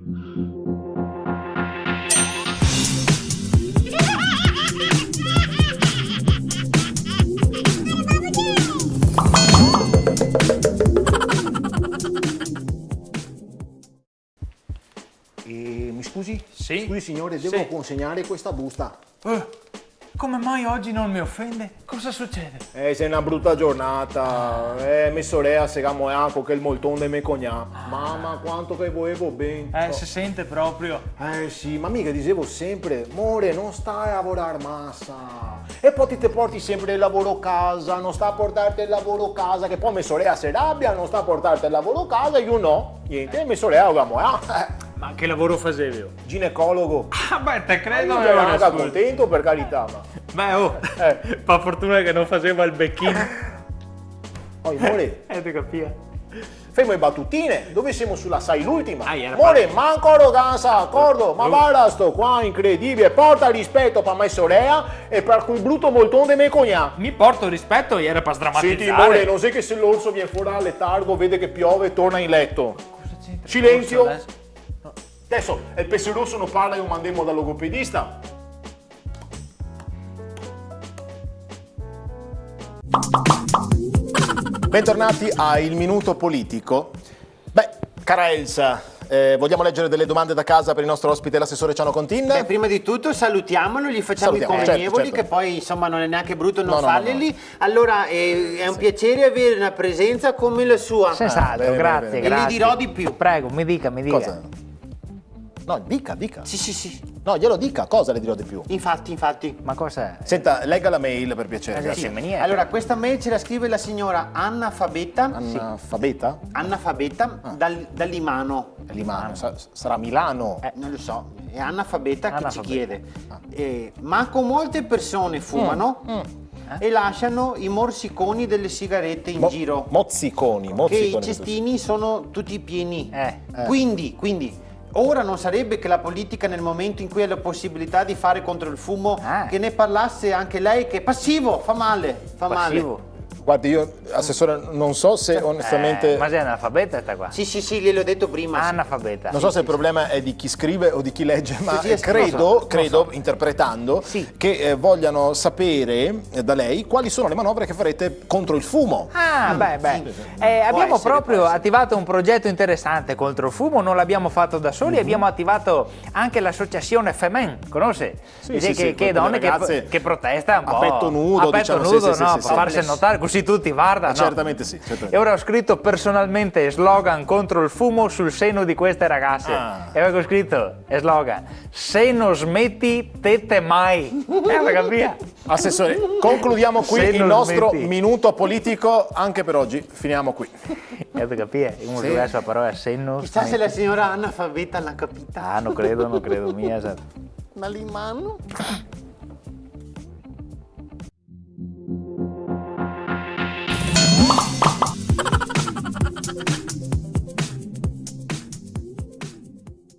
Mi scusi? Sì? Scusi signore, devo consegnare questa busta. Come mai oggi non mi offende? Cosa succede? Se è una brutta giornata, mi sorella se gamoiaco che il moltone me cognà. Mamma, quanto che volevo bene. Si sente proprio. Sì, ma mica dicevo sempre, more, non stai a lavorare massa. E poi ti te porti sempre il lavoro a casa, non sta a portarti il lavoro a casa, che poi mia sorella si rabbia, non sta a portarti il lavoro a casa, io no. Niente, mia sorella gamoia. Ma che lavoro facevi? Ginecologo. Ah beh, te credo. Io ero anche contento, per carità, ma... Beh, fa fortuna che non faceva il becchino. Oh, more. Ti capire. Femo le battutine, dove siamo sulla sai l'ultima? Era More, manco arroganza, d'accordo? Ma guarda sto qua, incredibile, porta rispetto per mia sorella e per quel brutto moltone me cognà. Mi porto rispetto, era per sdrammatizzare. Senti, more, non sai che se l'orso viene fuori al letargo, vede che piove e torna in letto. Cosa c'entra? Silenzio. Adesso, il pezzo rosso non parla e lo mandiamo dal logopedista. Bentornati a Il Minuto Politico. Beh, cara Elsa, vogliamo leggere delle domande da casa per il nostro ospite, l'assessore Ciano Contin? Beh, prima di tutto salutiamolo, gli facciamo i convenevoli, certo. Che poi insomma non è neanche brutto non farli. Allora è un piacere avere una presenza come la sua. Senz'altro, grazie, E gli dirò di più. Prego, mi dica. Cosa? No, dica. Sì. No, glielo dica, cosa le dirò di più? Infatti. Ma cos'è? Senta, legga la mail per piacere. Grazie. Allora, questa mail ce la scrive la signora Anna Fabetta. Analfabeta? Anna Fabetta da Limano. Limano, sarà Milano. Non lo so, è Anna Fabetta che ci chiede. Ah. Ma con molte persone fumano e lasciano i morsiconi delle sigarette in giro. Mozziconi. Che i cestini sono tutti pieni. Quindi ora non sarebbe che la politica, nel momento in cui ha la possibilità di fare contro il fumo, che ne parlasse anche lei, che è passivo, fa male. Guardi, io, assessore, non so se onestamente... Ma sei analfabeta sta qua? Sì, gliel'ho detto prima. Analfabeta. Non so se il problema è di chi scrive o di chi legge, ma Sì, credo, interpretando, che vogliano sapere da lei quali sono le manovre che farete contro il fumo. Abbiamo proprio attivato un progetto interessante contro il fumo, non l'abbiamo fatto da soli, abbiamo attivato anche l'associazione Femen, conosce? Che donne che protesta un po'. A petto nudo, per farsi notare, così tutti guardano. Certamente sì. E ora ho scritto personalmente slogan contro il fumo sul seno di queste ragazze. E avevo scritto slogan: se non smetti, tette mai. Via. Assessore, concludiamo qui il nostro minuto politico anche per oggi. Finiamo qui. Capire? Uno diverso la parola se non Chissà se la signora Anna Fabetta l'ha capita. Non credo mia. Ma Limano?